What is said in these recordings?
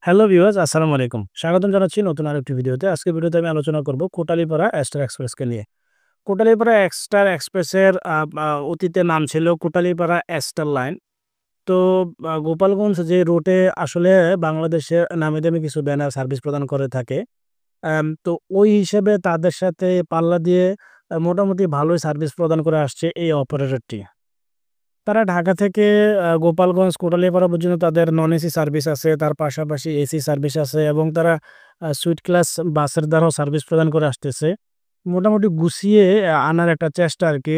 Hello viewers, আসসালামু আলাইকুম। স্বাগতম জানাচ্ছি নতুন আরেকটি ভিডিওতে। আজকের ভিডিওতে আমি আলোচনা করব কোটালীপাড়া এস্টার এক্সপ্রেসকে নিয়ে। কোটালীপাড়া এস্টার এক্সপ্রেসের অতীতে নাম ছিল কোটালীপাড়া এস্টার লাইন। তো গোপালগঞ্জ যে রুটে আসলে বাংলাদেশের নামি দামি কিছু ব্যানার সার্ভিস প্রদান করে থাকে। তো ওই হিসেবে তাদের সাথে পাল্লা দিয়ে মোটামুটি ভালোই সার্ভিস প্রদান করে আসছে এই অপারেটরটি। তারা ঢাকা থেকে গোপালগঞ্জ, কোটালীপাড়া পর্যন্ত তাদের নন এসি সার্ভিস আছে। তার পাশাপাশি এসি সার্ভিস আছে এবং তারা সুইট ক্লাস বাসের দ্বারাও সার্ভিস প্রদান করে আসতেছে। মোটামুটি গুছিয়ে আনার একটা চেষ্টা আরকি।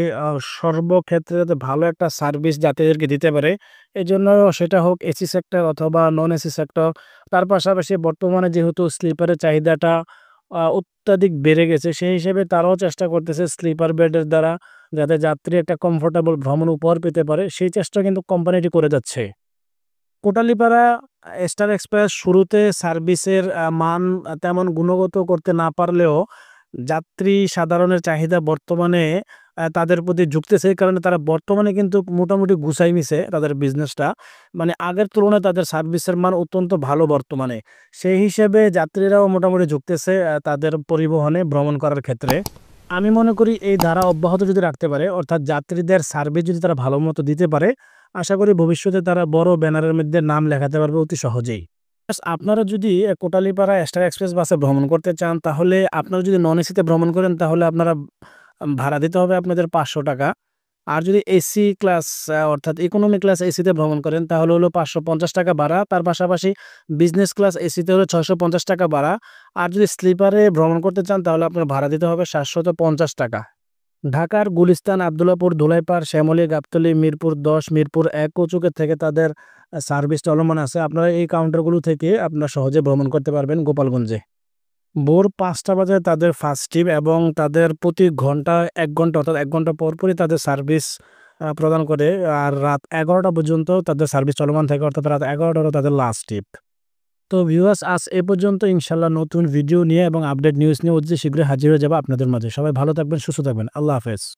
সর্বক্ষেত্রে যাতে ভালো একটা সার্ভিস যাত্রীদেরকে দিতে পারে। এজন্য সেটা হোক এসি সেক্টর অথবা নন এসি সেক্টর। তার পাশাপাশি বর্তমানে যেহেতু স্লিপারের চাহিদাটা অত্যাধিক বেড়ে গেছে, সেই হিসেবে তারাও চেষ্টা করতেছে স্লিপার বেডের দ্বারা যাতে যাত্রী একটা কমফোর্টেবল ভ্রমণ উপহার পেতে পারে, সেই চেষ্টা কিন্তু কোম্পানিটি করে যাচ্ছে। কোটালীপাড়া স্টার এক্সপ্রেস শুরুতে সার্ভিসের মান তেমন গুণগত করতে না পারলেও যাত্রী সাধারণের চাহিদা বর্তমানে তাদের প্রতি ঝুঁকতেছে। এই কারণে তারা বর্তমানে কিন্তু মোটামুটি গুছাই নিছে তাদের বিজনেসটা। মানে আগের তুলনায় তাদের সার্ভিসের মান অত্যন্ত ভালো বর্তমানে। সেই হিসেবে যাত্রীরাও মোটামুটি ঝুঁকতেছে তাদের পরিবহনে ভ্রমণ করার ক্ষেত্রে। আমি মনে করি এই ধারা অব্যাহত যদি রাখতে পারে, অর্থাৎ যাত্রীদের সার্ভিস যদি তারা ভালো মতো দিতে পারে, আশা করি ভবিষ্যতে তারা বড় ব্যানারের মধ্যে নাম লেখাতে পারবে অতি সহজেই। আপনারা যদি কোটালীপাড়া স্টার এক্সপ্রেস বাসে ভ্রমণ করতে চান, তাহলে আপনারা যদি নন এসিতে ভ্রমণ করেন তাহলে আপনারা ভাড়া দিতে হবে আপনাদের ৳৫০০। আর যদি এসি ক্লাস অর্থাৎ ইকোনমি ক্লাস এসিতে ভ্রমণ করেন তাহলে হলো ৳৫৫০ ভাড়া। তার পাশাপাশি বিজনেস ক্লাস এসিতে হলো ৳৬৫০ ভাড়া। আর যদি স্লিপারে ভ্রমণ করতে চান তাহলে আপনার ভাড়া দিতে হবে ৳৭৫০। ঢাকার গুলিস্তান, আব্দুল্লাহপুর, ধুলাইপাড়, শ্যামলী, গাবতলী, মিরপুর ১০, মিরপুর ১ কচুকের থেকে তাদের সার্ভিস চলমান আছে। আপনারা এই কাউন্টারগুলো থেকে আপনারা সহজে ভ্রমণ করতে পারবেন গোপালগঞ্জে। ভোর ৫টা বাজে তাদের ফার্স্ট ট্রিপ এবং তাদের প্রতি ঘন্টায় ১ ঘন্টা অর্থাৎ ১ ঘন্টা পরপরই তাদের সার্ভিস প্রদান করে। আর রাত ১১টা পর্যন্ত তাদের সার্ভিস চলমান থাকে, অর্থাৎ রাত ১১টা হলো তাদের লাস্ট ট্রিপ। তো ভিউয়ার্স, আজ এ পর্যন্ত। ইনশাআল্লাহ নতুন ভিডিও নিয়ে এবং আপডেট নিউজ নিয়ে অতি শীঘ্রই হাজির হয়ে যাব আপনাদের মাঝে। সবাই ভালো থাকবেন, সুস্থ থাকবেন। আল্লাহ হাফেজ।